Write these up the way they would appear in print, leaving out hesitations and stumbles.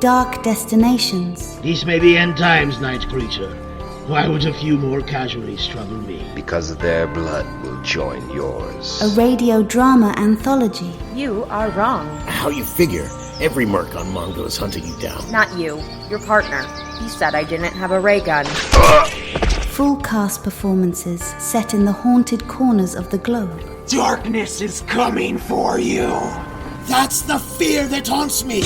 Dark Destinations. These may be end times, night creature. Why would a few more casualties trouble me? Because their blood will join yours. A radio drama anthology. You are wrong. How you figure? Every merc on Mongo is hunting you down. Not you. Your partner. He said I didn't have a ray gun. Full cast performances set in the haunted corners of the globe. Darkness is coming for you. That's the fear that haunts me.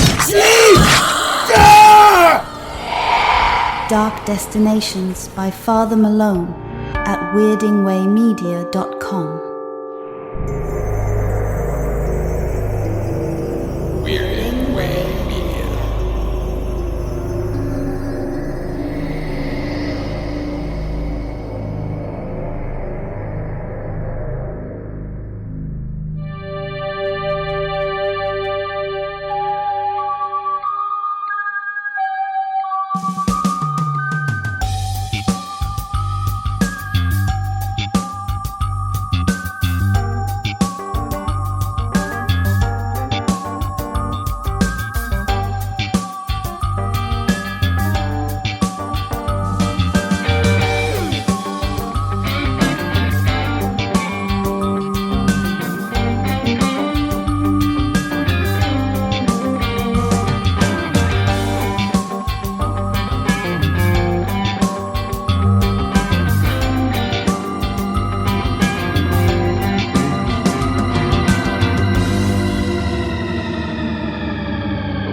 Dark Destinations by Father Malone at weirdingwaymedia.com. Weirding Way Media.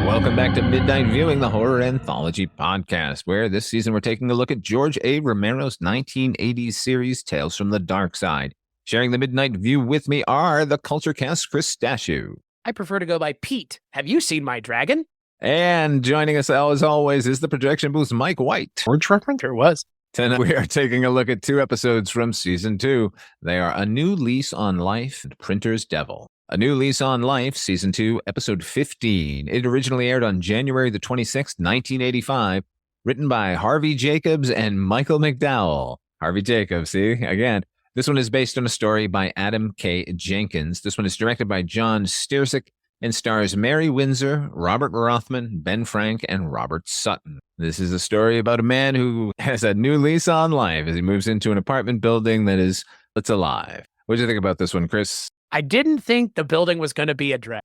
Welcome back to Midnight Viewing, the horror anthology podcast, where this season we're taking a look at George A. Romero's 1980s series, Tales from the Darkside. Sharing the Midnight View with me are the Culture Cast Chris Stashew. I prefer to go by Pete. Have you seen my dragon? And joining us as always is the Projection Booth's Mike White. Word reference? Sure was. Tonight we are taking a look at 2 episodes from Season 2. They are A New Lease on Life and Printer's Devil. A New Lease on Life, Season 2, Episode 15. It originally aired on January the 26th, 1985. Written by Harvey Jacobs and Michael McDowell. Harvey Jacobs, see? Again, this one is based on a story by Adam K. Jenkins. This one is directed by John Stierczyk and stars Mary Windsor, Robert Rothman, Ben Frank, and Robert Sutton. This is a story about a man who has a new lease on life as he moves into an apartment building that's alive. What do you think about this one, Chris? I didn't think the building was going to be a drag,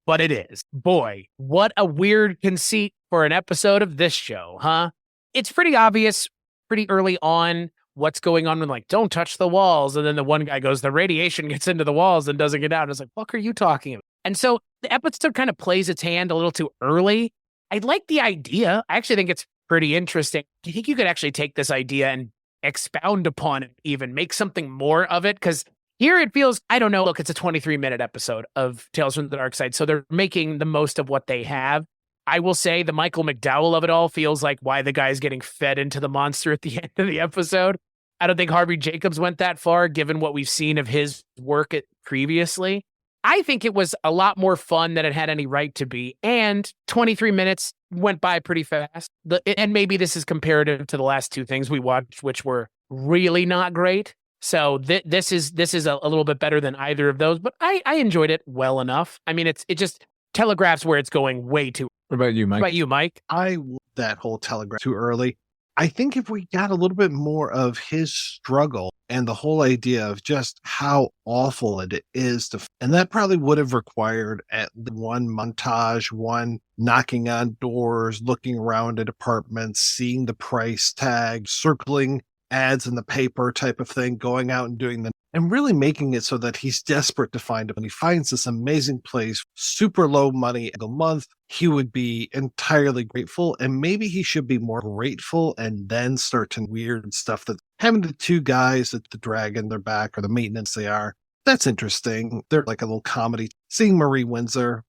but it is. Boy, what a weird conceit for an episode of this show, huh? It's pretty obvious pretty early on what's going on with, like, don't touch the walls. And then the one guy goes, the radiation gets into the walls and doesn't get out. And it's like, what are you talking about? And so the episode kind of plays its hand a little too early. I like the idea. I actually think it's pretty interesting. Do you think you could actually take this idea and expound upon it, even make something more of it? Because here it feels, I don't know, look, it's a 23-minute episode of Tales from the Darkside, so they're making the most of what they have. I will say the Michael McDowell of it all feels like why the guy's getting fed into the monster at the end of the episode. I don't think Harvey Jacobs went that far, given what we've seen of his work previously. I think it was a lot more fun than it had any right to be, and 23 minutes went by pretty fast. And maybe this is comparative to the last 2 things we watched, which were really not great. So this is a little bit better than either of those, but I enjoyed it well enough. I mean, it just telegraphs where it's going way too. What about you, Mike? What about you, Mike? I love that whole telegraph too early. I think if we got a little bit more of his struggle and the whole idea of just how awful it is and that probably would have required at one montage, one knocking on doors, looking around at apartments, seeing the price tag, circling ads in the paper type of thing, going out and doing them and really making it so that he's desperate to find it. When he finds this amazing place, super low money a month, he would be entirely grateful. And maybe he should be more grateful and then start to weird stuff that having the 2 guys at the dragon, their back, or the maintenance they are. That's interesting. They're like a little comedy. Seeing Marie Windsor,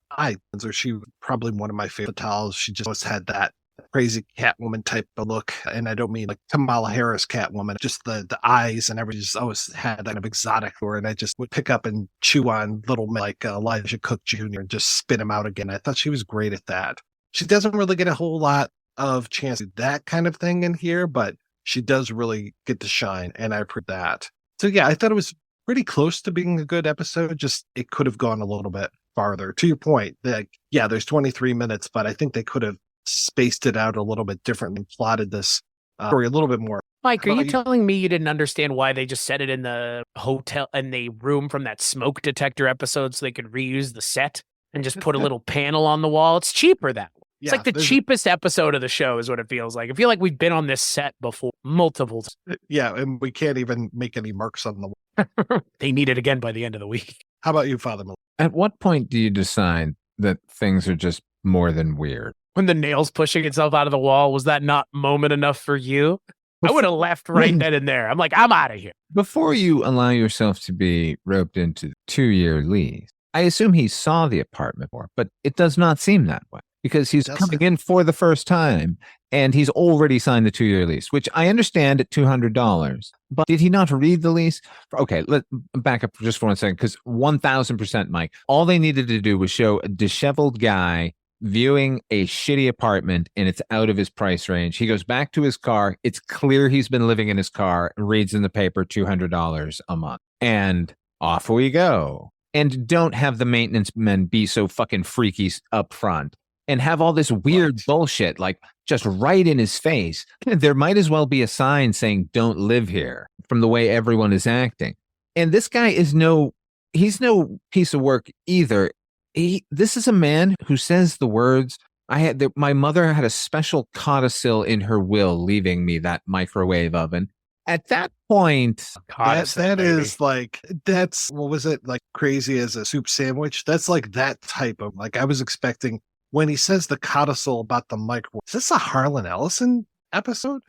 she was probably one of my favorite towels. She just always had that crazy Catwoman type of look, and I don't mean like Kamala Harris Catwoman, just the eyes and everything just always had that kind of exotic look, and I just would pick up and chew on little like Elijah Cook Jr. and just spit him out again. I thought she was great at that. She doesn't really get a whole lot of chance to do that kind of thing in here, but she does really get to shine, and I appreciate that. So yeah, I thought it was pretty close to being a good episode, just it could have gone a little bit farther. To your point, that yeah, there's 23 minutes, but I think they could have spaced it out a little bit differently and plotted this story a little bit more. Mike, are you telling me you didn't understand why they just set it in the hotel and the room from that smoke detector episode so they could reuse the set and just put a little panel on the wall? It's cheaper that way. It's like the cheapest episode of the show is what it feels like. I feel like we've been on this set before multiple times. Yeah, and we can't even make any marks on the wall. They need it again by the end of the week. How about you, Father Miller? At what point do you decide that things are just more than weird? When the nail's pushing itself out of the wall, was that not moment enough for you? I would have left right then and there. I'm like, I'm out of here. Before you allow yourself to be roped into the 2-year lease, I assume he saw the apartment more, but it does not seem that way because he's coming in for the first time and he's already signed the 2-year lease, which I understand at $200. But did he not read the lease? Okay, let's back up just for 1 second because 1000%, Mike, all they needed to do was show a disheveled guy viewing a shitty apartment and it's out of his price range. He goes back to his car. It's clear he's been living in his car and reads in the paper $200 a month. And off we go. And don't have the maintenance men be so fucking freaky up front and have all this weird bullshit like just right in his face. There might as well be a sign saying don't live here from the way everyone is acting. And this guy is he's no piece of work either. This is a man who says the words, my mother had a special codicil in her will leaving me that microwave oven. At that point, that is like, that's, what was it, like crazy as a soup sandwich? That's like that type of, like I was expecting when he says the codicil about the microwave. Is this a Harlan Ellison episode?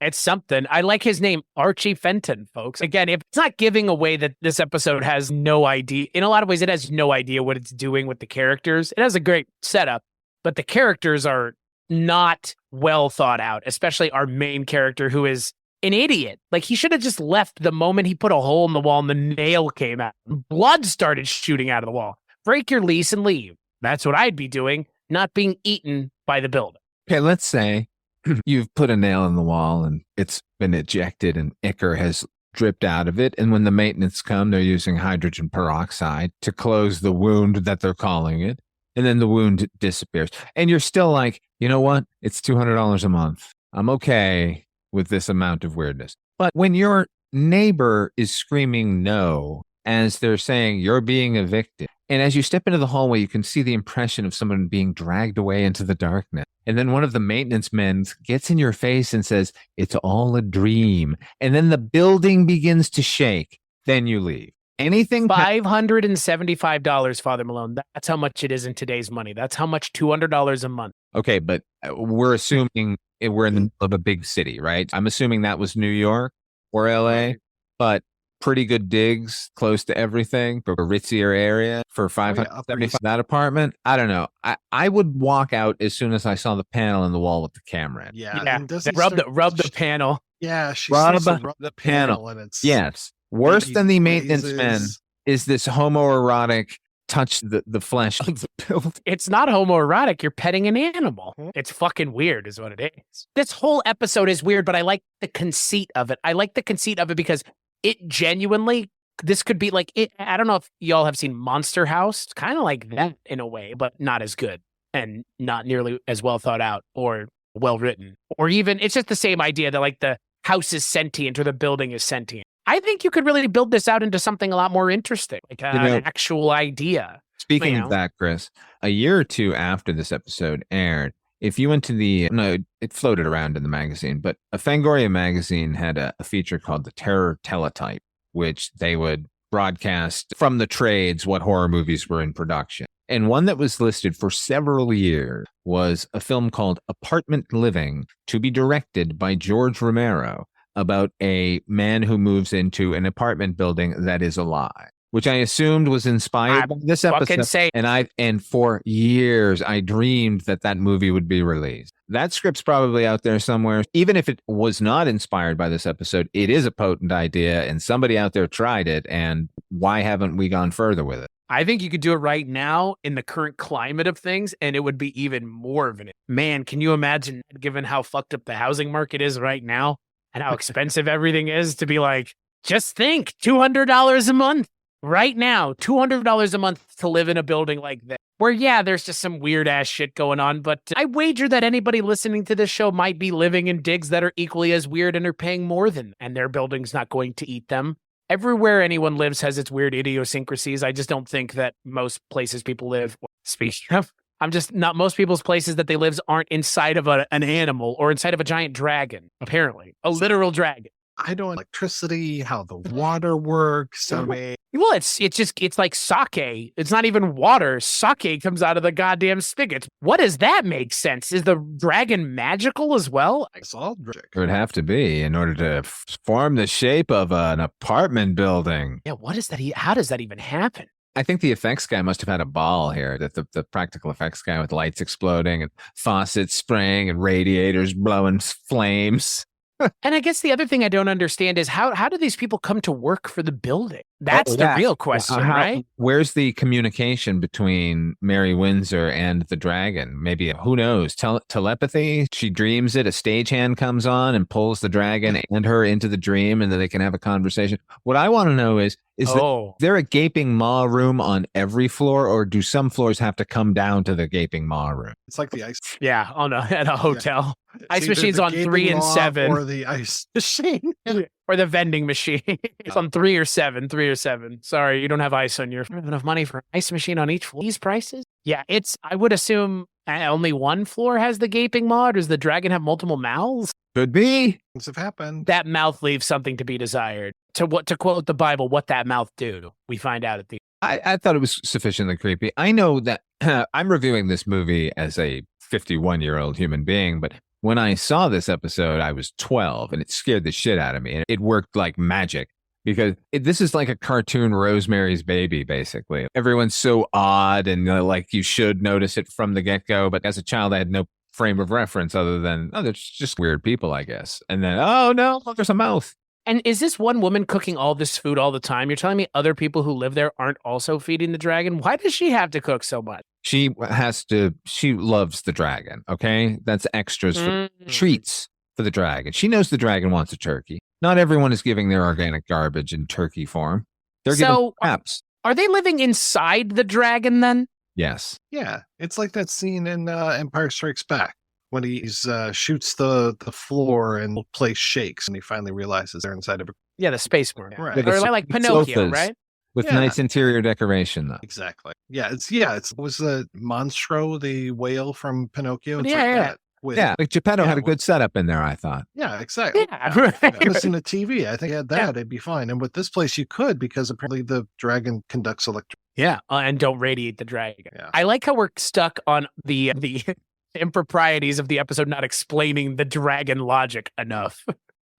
It's something. I like his name, Archie Fenton, folks. Again, if it's not giving away that this episode has no idea, in a lot of ways, it has no idea what it's doing with the characters. It has a great setup, but the characters are not well thought out, especially our main character who is an idiot. Like he should have just left the moment he put a hole in the wall and the nail came out. Blood started shooting out of the wall. Break your lease and leave. That's what I'd be doing, not being eaten by the builder. Okay, let's say you've put a nail in the wall and it's been ejected and ichor has dripped out of it. And when the maintenance come, they're using hydrogen peroxide to close the wound that they're calling it. And then the wound disappears. And you're still like, you know what? It's $200 a month. I'm okay with this amount of weirdness. But when your neighbor is screaming no, as they're saying you're being evicted, and as you step into the hallway, you can see the impression of someone being dragged away into the darkness. And then one of the maintenance men gets in your face and says, it's all a dream. And then the building begins to shake. Then you leave. Anything $575, Father Malone. That's how much it is in today's money. That's how much $200 a month. Okay, but we're assuming we're in the middle of a big city, right? I'm assuming that was New York or LA, but pretty good digs close to everything for a ritzier area for $575 that apartment. I don't know. I would walk out as soon as I saw the panel in the wall with the camera in. Yeah. Rub the panel. Yeah, she rub the panel and it's yes. Worse than the maintenance men is this homoerotic touch the flesh of the building. It's not homoerotic. You're petting an animal. It's fucking weird is what it is. This whole episode is weird, but I like the conceit of it. I like the conceit of it because it genuinely, this could be like, I don't know if y'all have seen Monster House. It's kind of like that in a way, but not as good and not nearly as well thought out or well written. Or even, it's just the same idea that like the house is sentient or the building is sentient. I think you could really build this out into something a lot more interesting, like an actual idea. Speaking of that, Chris, a year or two after this episode aired, if you went to it floated around in the magazine, but a Fangoria magazine had a feature called the Terror Teletype, which they would broadcast from the trades what horror movies were in production. And one that was listed for several years was a film called Apartment Living, to be directed by George Romero, about a man who moves into an apartment building that is alive, which I assumed was inspired by this episode. And for years, I dreamed that movie would be released. That script's probably out there somewhere. Even if it was not inspired by this episode, it is a potent idea, and somebody out there tried it, and why haven't we gone further with it? I think you could do it right now in the current climate of things, and it would be even more of an... Man, can you imagine, given how fucked up the housing market is right now, and how expensive everything is, to be like, just think, $200 a month. right now, $200 a month to live in a building like that. Where, yeah, there's just some weird ass shit going on, but I wager that anybody listening to this show might be living in digs that are equally as weird and are paying more than, and their building's not going to eat them. Everywhere anyone lives has its weird idiosyncrasies. I just don't think that most places people live, speaking of, most people's places that they live aren't inside of an animal or inside of a giant dragon, apparently. A literal dragon. I don't electricity, how the water works. I mean, well, it's like sake. It's not even water. Sake comes out of the goddamn spigots. What does that make sense? Is the dragon magical as well? it's all magic. It would have to be in order to form the shape of an apartment building. Yeah, what is that? How does that even happen? I think the effects guy must have had a ball here. That the practical effects guy with lights exploding and faucets spraying and radiators blowing flames. And I guess the other thing I don't understand is how do these people come to work for the building? That's the real question, right? Where's the communication between Mary Windsor and the dragon? Maybe, who knows, telepathy? She dreams it, a stagehand comes on and pulls the dragon and her into the dream, and then they can have a conversation. What I want to know is there a gaping maw room on every floor, or do some floors have to come down to the gaping maw room? It's like the ice. Yeah, at a hotel. Yeah. Ice machine's on 3 and 7. Or the ice machine. Or the vending machine. It's on 3 or 7. 3 or 7. Sorry, you don't have ice on your. You don't have enough money for an ice machine on each floor. These prices? Yeah, I would assume only one floor has the gaping maw. Does the dragon have multiple mouths? Could be. Things have happened. That mouth leaves something to be desired. To quote the Bible, what that mouth do? We find out at the. I thought it was sufficiently creepy. I know that I'm reviewing this movie as a 51-year-old human being, but when I saw this episode, I was 12, and it scared the shit out of me. And it worked like magic because this is like a cartoon Rosemary's Baby, basically. Everyone's so odd, and like you should notice it from the get-go. But as a child, I had no frame of reference other than, they're just weird people, I guess. And then, oh no, look, there's a mouth. And is this one woman cooking all this food all the time? You're telling me other people who live there aren't also feeding the dragon? Why does she have to cook so much? She loves the dragon, okay? That's extras for treats for the dragon. She knows the dragon wants a turkey. Not everyone is giving their organic garbage in turkey form. They're giving scraps. Are they living inside the dragon then? Yes. Yeah, it's like that scene in Empire Strikes Back when he shoots the floor and the place shakes, and he finally realizes they're inside of a. Yeah, the space mark. Right. Or like Pinocchio, sofas right? With nice interior decoration, though. Exactly. Yeah, it was the Monstro, the whale from Pinocchio. It's Like Geppetto had a good setup in there, I thought. Yeah, exactly. Yeah, right. Listen to TV. I think I had that. It'd be fine. And with this place, you could, because apparently the dragon conducts electricity. Yeah, and don't radiate the dragon. Yeah. I like how we're stuck on the improprieties of the episode not explaining the dragon logic enough.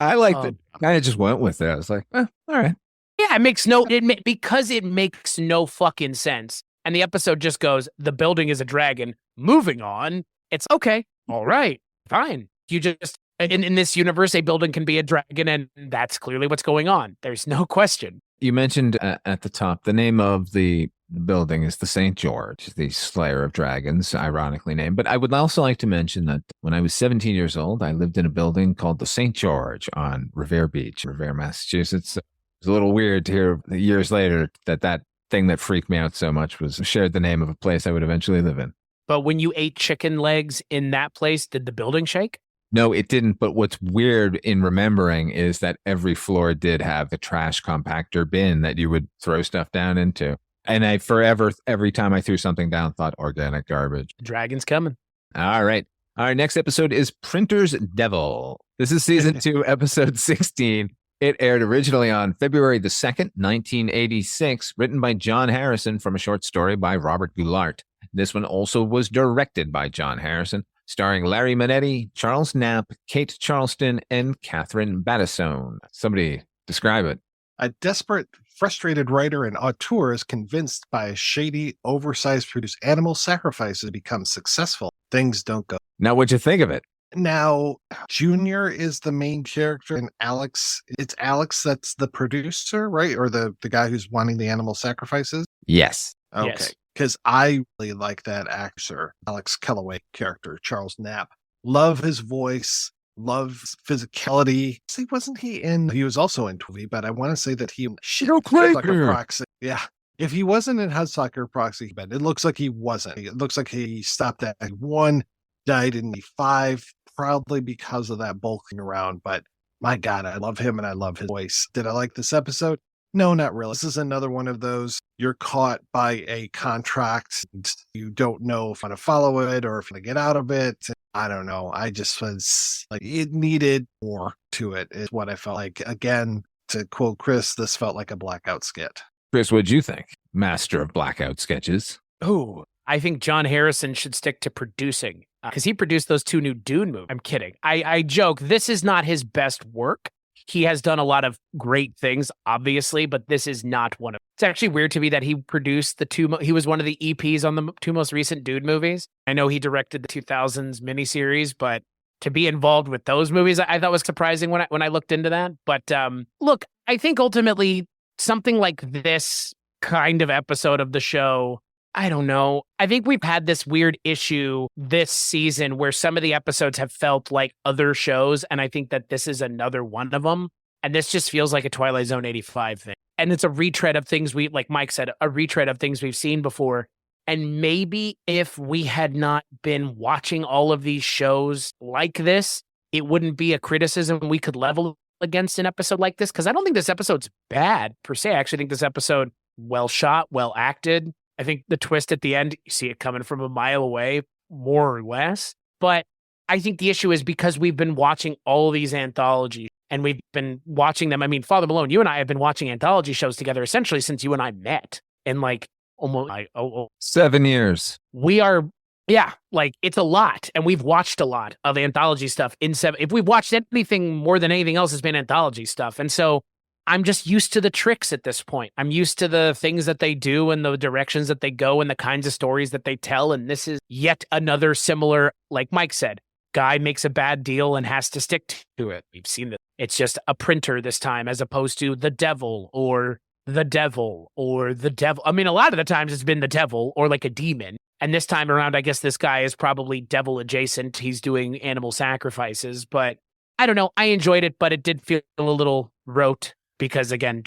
I liked it. I just went with it. I was like, all right. Yeah, because it makes no fucking sense. And the episode just goes, the building is a dragon. Moving on. It's okay. All right. Fine. You just, in this universe, a building can be a dragon, and that's clearly what's going on. There's no question. You mentioned at the top, the name of the building is the St. George, the Slayer of Dragons, ironically named. But I would also like to mention that when I was 17 years old, I lived in a building called the St. George on Revere Beach, Revere, Massachusetts. It was a little weird to hear years later that thing that freaked me out so much was shared the name of a place I would eventually live in. But when you ate chicken legs in that place, did the building shake? No, it didn't. But what's weird in remembering is that every floor did have the trash compactor bin that you would throw stuff down into. And I forever, every time I threw something down, thought organic garbage. Dragon's coming. All right. Our next episode is Printer's Devil. This is season 2, episode 16. It aired originally on February the 2nd, 1986, written by John Harrison from a short story by Robert Goulart. This one also was directed by John Harrison, starring Larry Manetti, Charles Knapp, Kate Charleston, and Catherine Battistone. Somebody describe it. A desperate, frustrated writer and auteur is convinced by a shady, oversized produce animal sacrifices to become successful. Things don't go. Now, what'd you think of it? Now, Junior is the main character, and it's Alex that's the producer, right? Or the guy who's wanting the animal sacrifices? Yes. Okay. Yes. Because I really like that actor, Alex Kellaway character, Charles Knapp. Love his voice. love physicality. See, he was also in movie, but I want to say that he Go Hudsucker Proxy. Yeah. If he wasn't in Hudsucker Proxy, but it looks like he wasn't. It looks like he stopped at 1, died in 5, probably because of that bulking around. But my God, I love him and I love his voice. Did I like this episode? No, not really. This is another one of those, you're caught by a contract and you don't know if you want to follow it or if you want to get out of it. I don't know. I just was like, it needed more to it, is what I felt like. Again, to quote Chris, this felt like a blackout skit. Chris, what'd you think? Master of blackout sketches. Ooh, I think John Harrison should stick to producing because he produced those 2 new Dune movies. I'm kidding. I joke. This is not his best work. He has done a lot of great things, obviously, but this is not one of them. It's actually weird to me that he produced he was one of the EPs on the 2 most recent Dune movies. I know he directed the 2000s miniseries, but to be involved with those movies, I thought was surprising when I looked into that. But look, I think ultimately something like this kind of episode of the show, I don't know. I think we've had this weird issue this season where some of the episodes have felt like other shows, and I think that this is another one of them. And this just feels like a Twilight Zone 85 thing. And it's a retread of things like Mike said, a retread of things we've seen before. And maybe if we had not been watching all of these shows like this, it wouldn't be a criticism we could level against an episode like this. Because I don't think this episode's bad per se. I actually think this episode, well shot, well acted. I think the twist at the end, you see it coming from a mile away, more or less. But I think the issue is because we've been watching all these anthologies and we've been watching them. I mean, Father Malone, you and I have been watching anthology shows together essentially since you and I met in like almost 7 years. We are, yeah, like it's a lot. And we've watched a lot of anthology stuff in 7. If we've watched anything more than anything else, it's been anthology stuff. And so I'm just used to the tricks at this point. I'm used to the things that they do and the directions that they go and the kinds of stories that they tell. And this is yet another similar, like Mike said, guy makes a bad deal and has to stick to it. We've seen that. It's just a printer this time as opposed to the devil or the devil or the devil. I mean, a lot of the times it's been the devil or like a demon. And this time around, I guess this guy is probably devil adjacent. He's doing animal sacrifices, but I don't know. I enjoyed it, but it did feel a little rote. Because again,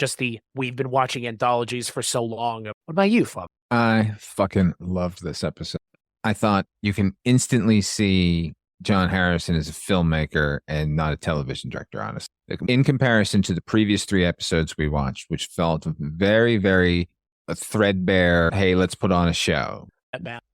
we've been watching anthologies for so long. What about you, Fab? I fucking loved this episode. I thought you can instantly see John Harrison as a filmmaker and not a television director, honestly. In comparison to the previous 3 episodes we watched, which felt very, very threadbare, hey, let's put on a show.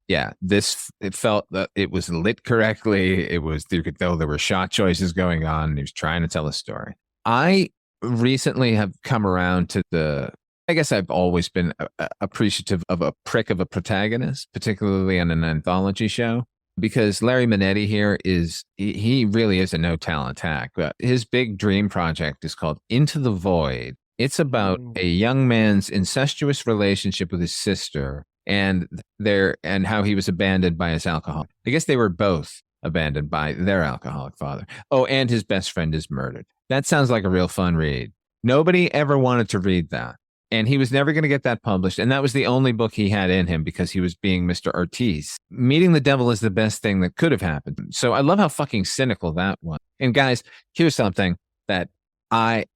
Yeah, it felt that it was lit correctly. You could tell there were shot choices going on. And he was trying to tell a story. I recently have come around to I guess I've always been appreciative of a prick of a protagonist, particularly on an anthology show, because Larry Manetti here he really is a no talent act. But his big dream project is called Into the Void. It's about a young man's incestuous relationship with his sister and how he was abandoned by his alcohol. I guess they were both abandoned by their alcoholic father. Oh, and his best friend is murdered. That sounds like a real fun read. Nobody ever wanted to read that. And he was never going to get that published. And that was the only book he had in him because he was being Mr. Ortiz. Meeting the devil is the best thing that could have happened. So I love how fucking cynical that was. And guys, here's something that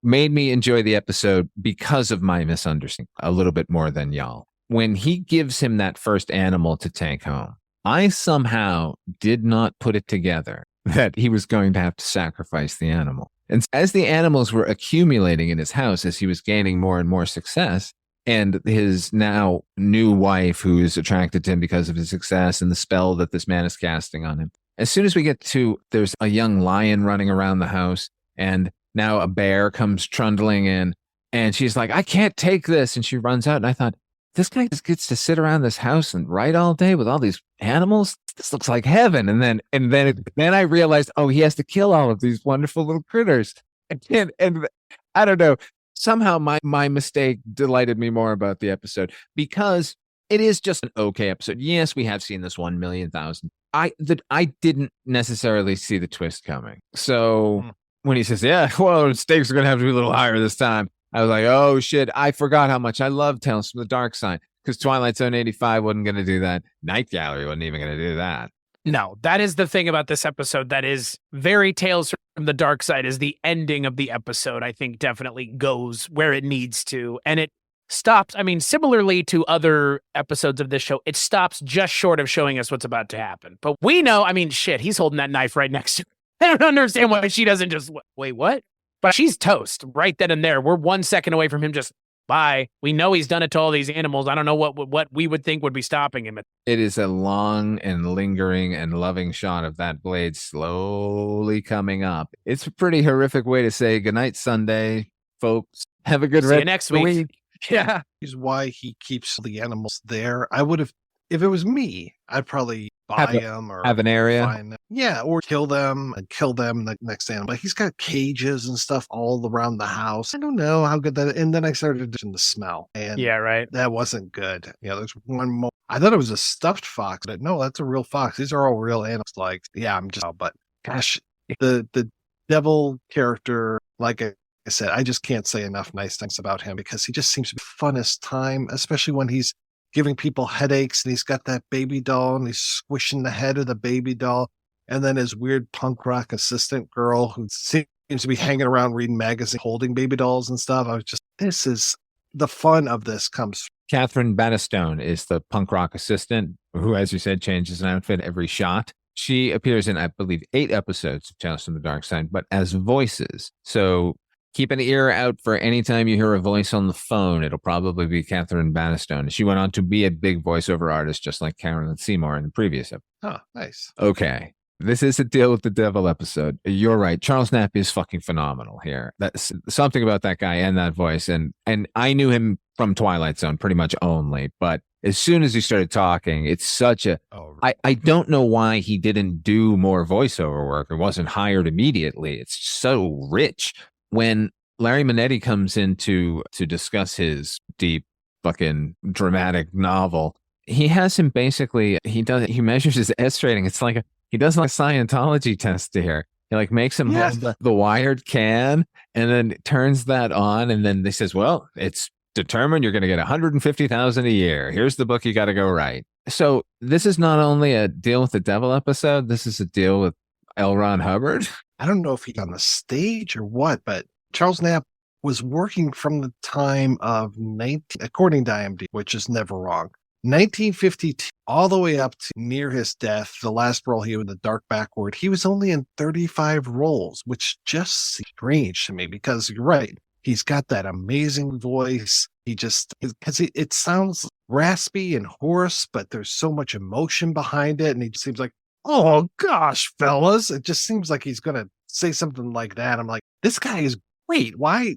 made me enjoy the episode because of my misunderstanding a little bit more than y'all. When he gives him that first animal to take home, I somehow did not put it together that he was going to have to sacrifice the animal. And as the animals were accumulating in his house, as he was gaining more and more success, and his now new wife, who is attracted to him because of his success and the spell that this man is casting on him. As soon as we get to, there's a young lion running around the house, and now a bear comes trundling in, and she's like, I can't take this. And she runs out. And I thought, this guy just gets to sit around this house and write all day with all these animals. This looks like heaven. And then I realized, oh, he has to kill all of these wonderful little critters. And I don't know. Somehow my mistake delighted me more about the episode because it is just an okay episode. Yes, we have seen this 1,000,000. I didn't necessarily see the twist coming. So when he says, yeah, well, the stakes are going to have to be a little higher this time, I was like, oh, shit, I forgot how much I love Tales from the Darkside because Twilight Zone 85 wasn't going to do that. Night Gallery wasn't even going to do that. No, that is the thing about this episode that is very Tales from from the dark side is the ending of the episode, I think definitely goes where it needs to. And it stops, I mean, similarly to other episodes of this show, it stops just short of showing us what's about to happen. But we know, I mean, shit, he's holding that knife right next to I don't understand why she doesn't just, wait, what? But she's toast right then and there. We're 1 second away from him just, bye. We know he's done it to all these animals. I don't know what we would think would be stopping him. It is a long and lingering and loving shot of that blade slowly coming up. It's a pretty horrific way to say goodnight, Sunday, folks. Have a good See you next week. Yeah. Is why he keeps the animals there. I would have, if it was me, I'd probably buy them or have an area. Find them. Yeah, or kill them the next animal. But he's got cages and stuff all around the house. I don't know how good that. And then I started to the smell, and yeah, right. That wasn't good. There's one more. I thought it was a stuffed fox, but no, that's a real fox. These are all real animals. Like, yeah, but gosh, the devil character, like I said, I just can't say enough nice things about him because he just seems to be the funnest time, especially when he's giving people headaches and he's got that baby doll and he's squishing the head of the baby doll. And then his weird punk rock assistant girl who seems to be hanging around reading magazines, holding baby dolls and stuff. I was just, this is the fun of this comes. Catherine Battistone is the punk rock assistant who, as you said, changes an outfit every shot. She appears in, I believe, 8 episodes of Tales from the Dark Side, but as voices. So keep an ear out for any time you hear a voice on the phone. It'll probably be Catherine Battistone. She went on to be a big voiceover artist, just like Carolyn Seymour in the previous episode. Oh, nice. Okay. This is a Deal with the Devil episode. You're right. Charles Knapp is fucking phenomenal here. That's something about that guy and that voice. And I knew him from Twilight Zone pretty much only, but as soon as he started talking, it's such a, I don't know why he didn't do more voiceover work or wasn't hired immediately. It's so rich. When Larry Manetti comes in to discuss his deep fucking dramatic novel, he has him basically, he measures his S rating. It's like he does like a Scientology test here. He like makes him hold the wired can and then turns that on. And then they says, well, it's determined you're going to get $150,000 a year. Here's the book you got to go write. So this is not only a Deal with the Devil episode. This is a deal with L. Ron Hubbard. I don't know if he's on the stage or what, but Charles Knapp was working from the time of according to IMDb, which is never wrong, 1952 all the way up to near his death. The last role he was in The Dark Backward, he was only in 35 roles, which just seems strange to me because you're right. He's got that amazing voice. He just, because it sounds raspy and hoarse, but there's so much emotion behind it. And he just seems like, oh gosh, fellas. It just seems like he's going to say something like that. I'm like, this guy is great. Why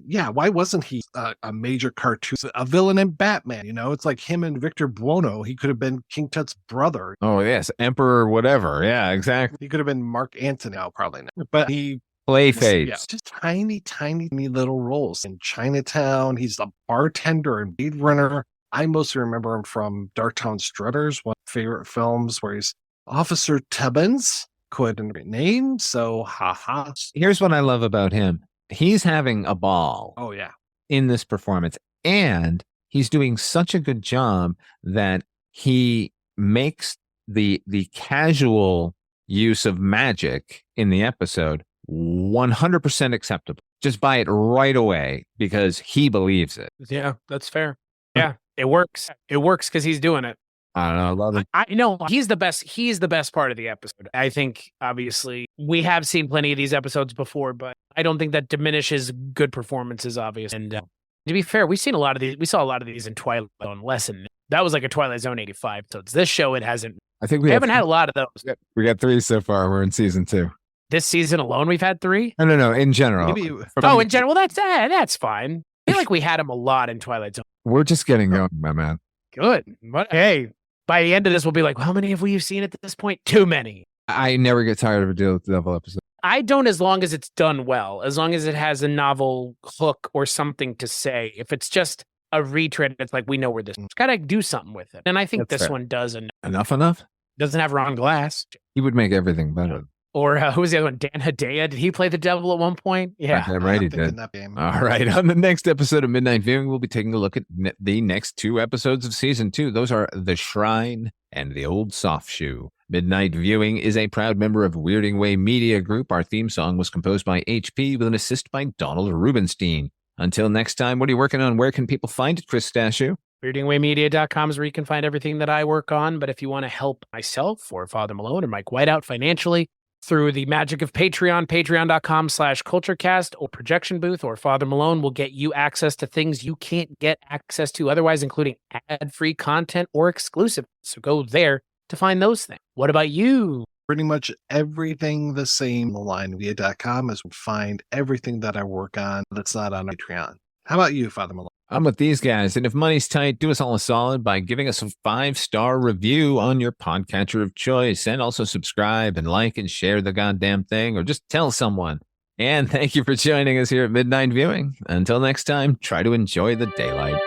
wasn't he a major cartoon, a villain in Batman? It's like him and Victor Buono. He could have been King Tut's brother. Oh, yes. Emperor, whatever. Yeah, exactly. He could have been Mark Antony, probably not. But he Playface. Yeah, just tiny little roles. In Chinatown, he's the bartender in Blade Runner. I mostly remember him from Darktown Strutters, one of my favorite films where he's Officer Tubbins, couldn't be named, so haha. Here's what I love about him. He's having a ball. Oh, yeah. In this performance. And he's doing such a good job that he makes the casual use of magic in the episode 100% acceptable. Just buy it right away because he believes it. Yeah, that's fair. Yeah, it works. It works because he's doing it. I don't know. I love it. I know he's the best. He's the best part of the episode. I think, obviously, we have seen plenty of these episodes before, but I don't think that diminishes good performances, obviously. And to be fair, we've seen a lot of these. We saw a lot of these in Twilight Zone. That was like a Twilight Zone 85. So it's this show. It hasn't. I think we haven't had a lot of those. We got 3 so far. We're in season 2. This season alone, we've had 3. No. In general. In general, that's fine. I feel like we had them a lot in Twilight Zone. We're just getting going, my man. Good. But hey, by the end of this, we'll be like, how many have we seen at this point? Too many. I never get tired of a Deal with the Devil episode. I don't, as long as it's done well, as long as it has a novel hook or something to say. If it's just a retread, it's like, we know where this is. Got to do something with it. And I think this one does enough. Doesn't have Ron Glass. He would make everything better. Or who was the other one? Dan Hedaya. Did he play the devil at one point? Yeah. Right, he did. All right. On the next episode of Midnight Viewing, we'll be taking a look at the next 2 episodes of season 2. Those are The Shrine and The Old Soft Shoe. Midnight Viewing is a proud member of Weirding Way Media Group. Our theme song was composed by HP with an assist by Donald Rubenstein. Until next time, what are you working on? Where can people find it, Chris Stashu? WeirdingWayMedia.com is where you can find everything that I work on. But if you want to help myself or Father Malone or Mike Whiteout financially through the magic of Patreon, patreon.com/culturecast or projection booth, or Father Malone will get you access to things you can't get access to otherwise, including ad-free content or exclusive. So go there to find those things. What about you? Pretty much everything the same. Linevia.com is find everything that I work on that's not on Patreon. How about you, Father Malone? I'm with these guys, and if money's tight, do us all a solid by giving us a 5-star review on your podcatcher of choice, and also subscribe and like and share the goddamn thing, or just tell someone. And thank you for joining us here at Midnight Viewing. Until next time, try to enjoy the daylight.